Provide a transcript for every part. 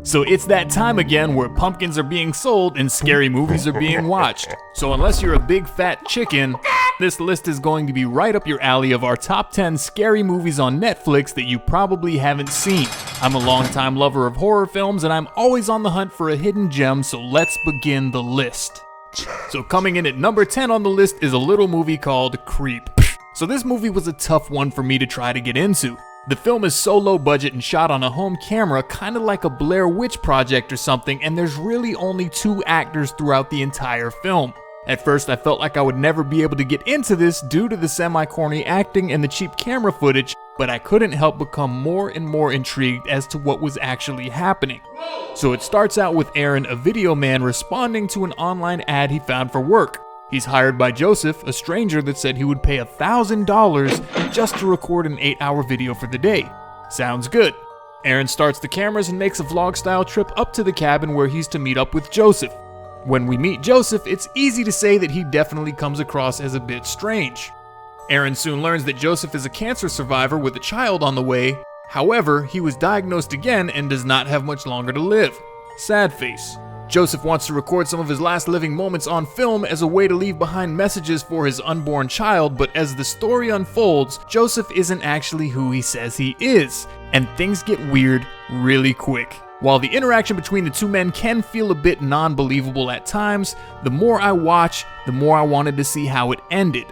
So it's that time again where pumpkins are being sold and scary movies are being watched. So unless you're a big fat chicken, this list is going to be right up your alley of our top 10 scary movies on Netflix that you probably haven't seen. I'm a longtime lover of horror films and I'm always on the hunt for a hidden gem, so let's begin the list. So coming in at number 10 on the list is a little movie called Creep. So this movie was a tough one for me to try to get into. The film is so low budget and shot on a home camera, kinda like a Blair Witch Project or something, and there's really only 2 actors throughout the entire film. At first I felt like I would never be able to get into this due to the semi-corny acting and the cheap camera footage, but I couldn't help become more and more intrigued as to what was actually happening. So it starts out with Aaron, a video man, responding to an online ad he found for work. He's hired by Joseph, a stranger that said he would pay $1,000 just to record an 8-hour video for the day. Sounds good. Aaron starts the cameras and makes a vlog-style trip up to the cabin where he's to meet up with Joseph. When we meet Joseph, it's easy to say that he definitely comes across as a bit strange. Aaron soon learns that Joseph is a cancer survivor with a child on the way. However, he was diagnosed again and does not have much longer to live. Sad face. Joseph wants to record some of his last living moments on film as a way to leave behind messages for his unborn child, but as the story unfolds, Joseph isn't actually who he says he is, and things get weird really quick. While the interaction between the 2 men can feel a bit non-believable at times, the more I watch, the more I wanted to see how it ended.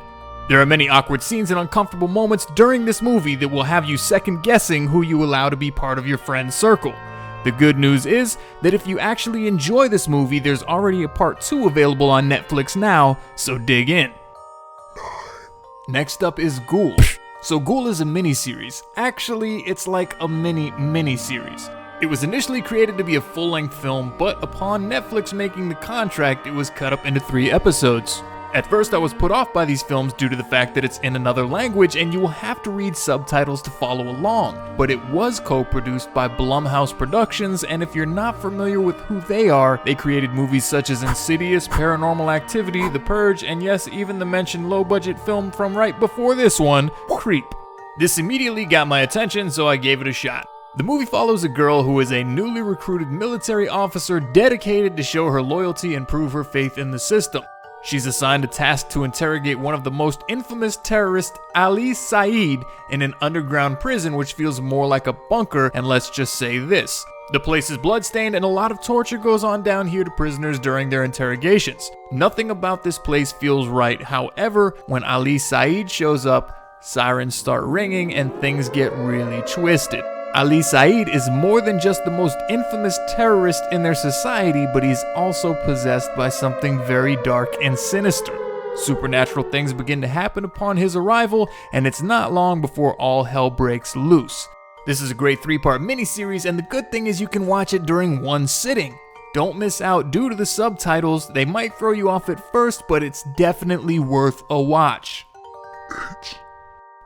There are many awkward scenes and uncomfortable moments during this movie that will have you second guessing who you allow to be part of your friend's circle. The good news is that if you actually enjoy this movie, there's already a part 2 available on Netflix now, so dig in. Next up is Ghoul. So Ghoul is a miniseries. Actually, it's like a mini-series. It was initially created to be a full-length film, but upon Netflix making the contract, it was cut up into 3 episodes. At first I was put off by these films due to the fact that it's in another language and you will have to read subtitles to follow along, but it was co-produced by Blumhouse Productions, and if you're not familiar with who they are, they created movies such as Insidious, Paranormal Activity, The Purge, and yes, even the mentioned low-budget film from right before this one, Creep. This immediately got my attention, so I gave it a shot. The movie follows a girl who is a newly recruited military officer dedicated to show her loyalty and prove her faith in the system. She's assigned a task to interrogate one of the most infamous terrorists, Ali Saeed, in an underground prison which feels more like a bunker, and let's just say this. The place is bloodstained and a lot of torture goes on down here to prisoners during their interrogations. Nothing about this place feels right, however, when Ali Saeed shows up, sirens start ringing and things get really twisted. Ali Saeed is more than just the most infamous terrorist in their society, but he's also possessed by something very dark and sinister. Supernatural things begin to happen upon his arrival, and it's not long before all hell breaks loose. This is a great 3-part miniseries, and the good thing is you can watch it during one sitting. Don't miss out due to the subtitles. They might throw you off at first, but it's definitely worth a watch.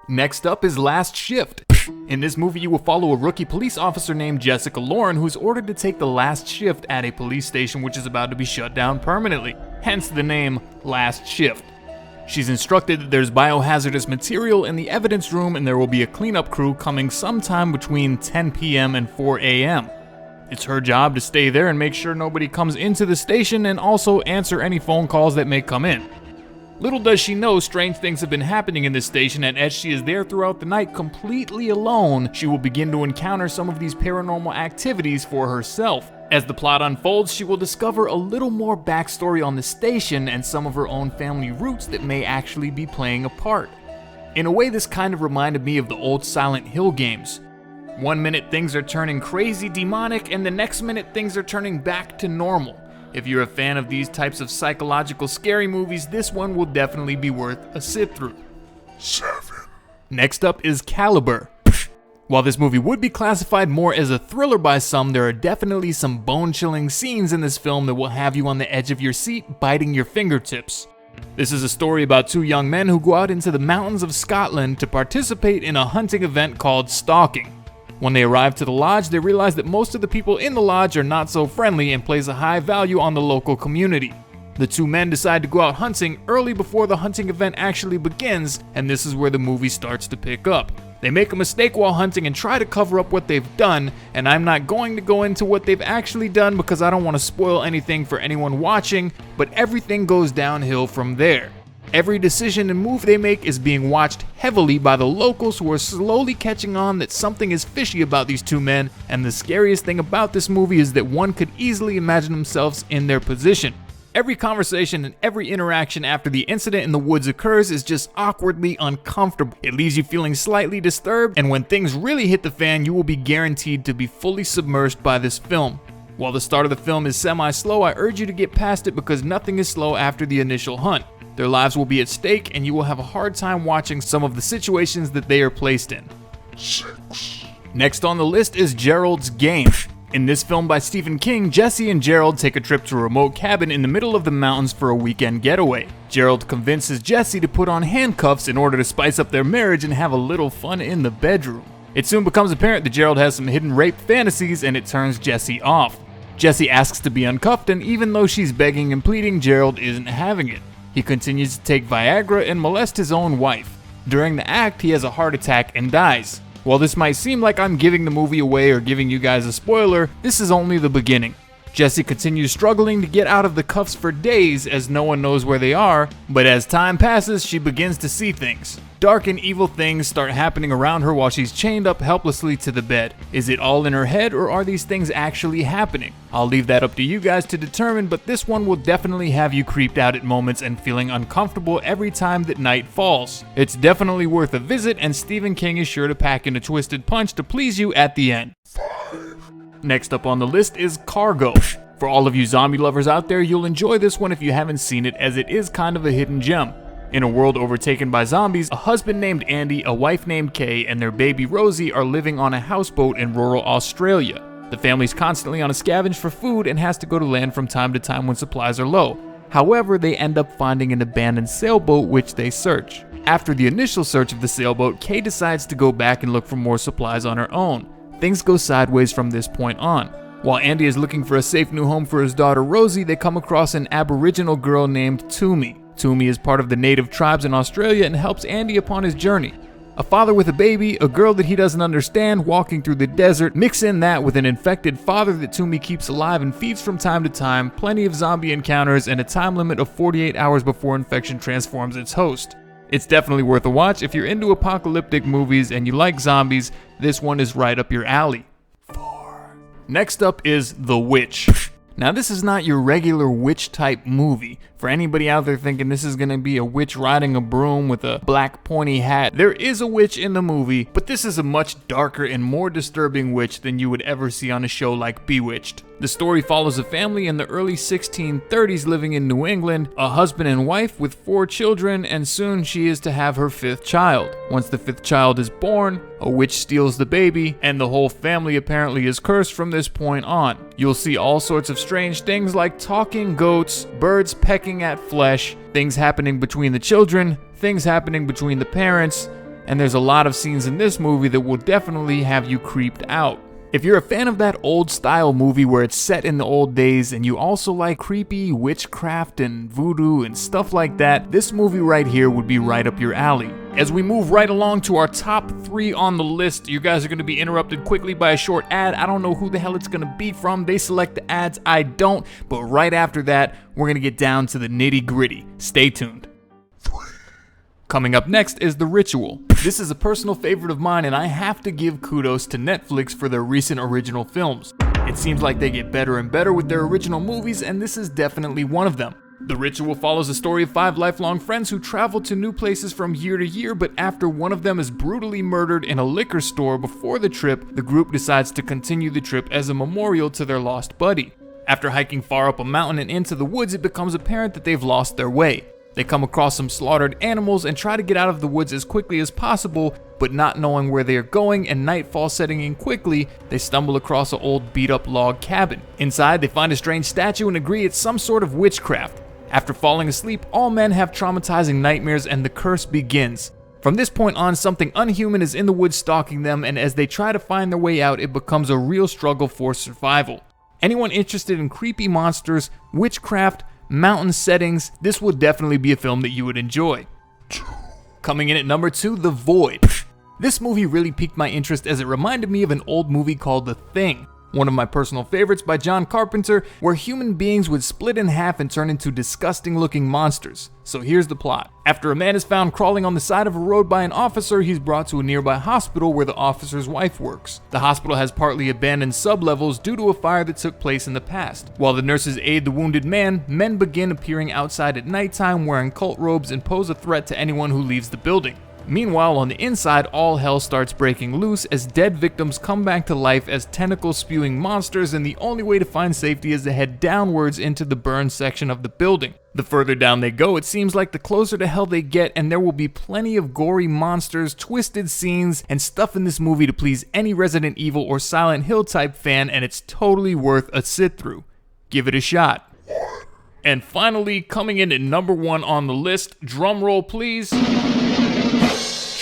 Next up is Last Shift. In this movie, you will follow a rookie police officer named Jessica Lauren who's ordered to take the last shift at a police station which is about to be shut down permanently, hence the name Last Shift. She's instructed that there's biohazardous material in the evidence room and there will be a cleanup crew coming sometime between 10 p.m. and 4 a.m. It's her job to stay there and make sure nobody comes into the station and also answer any phone calls that may come in. Little does she know, strange things have been happening in this station, and as she is there throughout the night completely alone, she will begin to encounter some of these paranormal activities for herself. As the plot unfolds, she will discover a little more backstory on the station and some of her own family roots that may actually be playing a part. In a way, this kind of reminded me of the old Silent Hill games. One minute things are turning crazy demonic, and the next minute things are turning back to normal. If you're a fan of these types of psychological scary movies, this one will definitely be worth a sit through. 7. Next up is Calibre. While this movie would be classified more as a thriller by some, there are definitely some bone-chilling scenes in this film that will have you on the edge of your seat, biting your fingertips. This is a story about 2 young men who go out into the mountains of Scotland to participate in a hunting event called stalking. When they arrive to the lodge, they realize that most of the people in the lodge are not so friendly and place a high value on the local community. The 2 men decide to go out hunting early before the hunting event actually begins, and this is where the movie starts to pick up. They make a mistake while hunting and try to cover up what they've done, and I'm not going to go into what they've actually done because I don't want to spoil anything for anyone watching, but everything goes downhill from there. Every decision and move they make is being watched heavily by the locals, who are slowly catching on that something is fishy about these two men, and the scariest thing about this movie is that one could easily imagine themselves in their position. Every conversation and every interaction after the incident in the woods occurs is just awkwardly uncomfortable. It leaves you feeling slightly disturbed, and when things really hit the fan, you will be guaranteed to be fully submersed by this film. While the start of the film is semi-slow, I urge you to get past it because nothing is slow after the initial hunt. Their lives will be at stake, and you will have a hard time watching some of the situations that they are placed in. 6. Next on the list is Geralds Game. In this film by Stephen King, Jesse and Gerald take a trip to a remote cabin in the middle of the mountains for a weekend getaway. Gerald convinces Jesse to put on handcuffs in order to spice up their marriage and have a little fun in the bedroom. It soon becomes apparent that Gerald has some hidden rape fantasies, and it turns Jesse off. Jesse asks to be uncuffed, and even though she's begging and pleading, Gerald isn't having it. He continues to take Viagra and molest his own wife. During the act, he has a heart attack and dies. While this might seem like I'm giving the movie away or giving you guys a spoiler, this is only the beginning. Jesse continues struggling to get out of the cuffs for days as no one knows where they are, but as time passes, she begins to see things. Dark and evil things start happening around her while she's chained up helplessly to the bed. Is it all in her head, or are these things actually happening? I'll leave that up to you guys to determine, but this one will definitely have you creeped out at moments and feeling uncomfortable every time that night falls. It's definitely worth a visit, and Stephen King is sure to pack in a twisted punch to please you at the end. 5. Next up on the list is Cargo. For all of you zombie lovers out there, you'll enjoy this one if you haven't seen it, as it is kind of a hidden gem. In a world overtaken by zombies, a husband named Andy, a wife named Kay, and their baby Rosie are living on a houseboat in rural Australia. The family's constantly on a scavenge for food and has to go to land from time to time when supplies are low. However, they end up finding an abandoned sailboat which they search. After the initial search of the sailboat, Kay decides to go back and look for more supplies on her own. Things go sideways from this point on. While Andy is looking for a safe new home for his daughter Rosie, they come across an Aboriginal girl named Toomey. Toomey is part of the native tribes in Australia and helps Andy upon his journey. A father with a baby, a girl that he doesn't understand walking through the desert, mix in that with an infected father that Toomey keeps alive and feeds from time to time, plenty of zombie encounters, and a time limit of 48 hours before infection transforms its host. It's definitely worth a watch. If you're into apocalyptic movies and you like zombies, this one is right up your alley. 4. Next up is The Witch. Now this is not your regular witch type movie. For anybody out there thinking this is gonna be a witch riding a broom with a black pointy hat, there is a witch in the movie, but this is a much darker and more disturbing witch than you would ever see on a show like Bewitched. The story follows a family in the early 1630s living in New England, a husband and wife with 4 children, and soon she is to have her 5th child. Once the 5th child is born, a witch steals the baby, and the whole family apparently is cursed from this point on. You'll see all sorts of strange things like talking goats, birds pecking at flesh, things happening between the children, things happening between the parents, and there's a lot of scenes in this movie that will definitely have you creeped out. If you're a fan of that old style movie where it's set in the old days and you also like creepy witchcraft and voodoo and stuff like that, this movie right here would be right up your alley. As we move right along to our top 3 on the list, you guys are going to be interrupted quickly by a short ad. I don't know who the hell it's going to be from. They select the ads, I don't. But right after that, we're going to get down to the nitty gritty. Stay tuned. Coming up next is The Ritual. This is a personal favorite of mine, and I have to give kudos to Netflix for their recent original films. It seems like they get better and better with their original movies, and this is definitely one of them. The Ritual follows the story of 5 lifelong friends who travel to new places from year to year, but after one of them is brutally murdered in a liquor store before the trip, the group decides to continue the trip as a memorial to their lost buddy. After hiking far up a mountain and into the woods, it becomes apparent that they've lost their way. They come across some slaughtered animals and try to get out of the woods as quickly as possible, but not knowing where they are going and nightfall setting in quickly, they stumble across an old beat-up log cabin. Inside, they find a strange statue and agree it's some sort of witchcraft. After falling asleep, all men have traumatizing nightmares and the curse begins. From this point on, something unhuman is in the woods stalking them, and as they try to find their way out, it becomes a real struggle for survival. Anyone interested in creepy monsters, witchcraft, mountain settings, this will definitely be a film that you would enjoy. Coming in at number 2, The Void. This movie really piqued my interest as it reminded me of an old movie called The Thing, one of my personal favorites by John Carpenter, where human beings would split in half and turn into disgusting looking monsters. So here's the plot. After a man is found crawling on the side of a road by an officer, he's brought to a nearby hospital where the officer's wife works. The hospital has partly abandoned sublevels due to a fire that took place in the past. While the nurses aid the wounded man, men begin appearing outside at nighttime wearing cult robes and pose a threat to anyone who leaves the building. Meanwhile, on the inside, all hell starts breaking loose as dead victims come back to life as tentacle-spewing monsters, and the only way to find safety is to head downwards into the burned section of the building. The further down they go, it seems like the closer to hell they get, and there will be plenty of gory monsters, twisted scenes, and stuff in this movie to please any Resident Evil or Silent Hill type fan, and it's totally worth a sit-through. Give it a shot. And finally, coming in at number 1 on the list, drumroll please,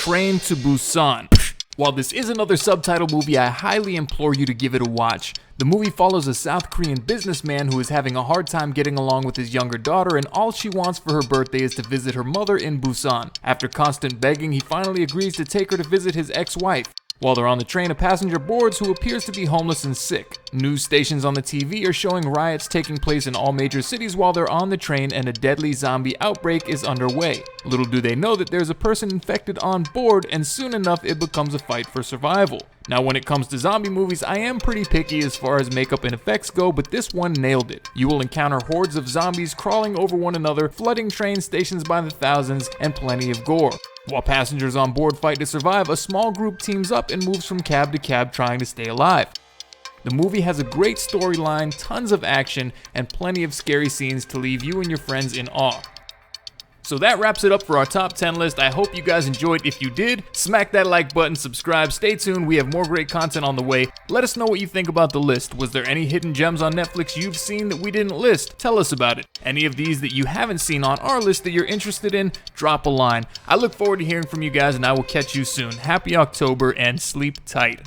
Train to Busan. While this is another subtitle movie, I highly implore you to give it a watch. The movie follows a South Korean businessman who is having a hard time getting along with his younger daughter, and all she wants for her birthday is to visit her mother in Busan. After constant begging, he finally agrees to take her to visit his ex-wife. While they're on the train, a passenger boards who appears to be homeless and sick. News stations on the TV are showing riots taking place in all major cities while they're on the train, and a deadly zombie outbreak is underway. Little do they know that there's a person infected on board, and soon enough it becomes a fight for survival. Now when it comes to zombie movies, I am pretty picky as far as makeup and effects go, but this one nailed it. You will encounter hordes of zombies crawling over one another, flooding train stations by the thousands, and plenty of gore. While passengers on board fight to survive, a small group teams up and moves from cab to cab trying to stay alive. The movie has a great storyline, tons of action, and plenty of scary scenes to leave you and your friends in awe. So that wraps it up for our top 10 list. I hope you guys enjoyed. If you did, smack that like button, subscribe, stay tuned, we have more great content on the way. Let us know what you think about the list. Was there any hidden gems on Netflix you've seen that we didn't list? Tell us about it. Any of these that you haven't seen on our list that you're interested in, drop a line. I look forward to hearing from you guys, and I will catch you soon. Happy October and sleep tight.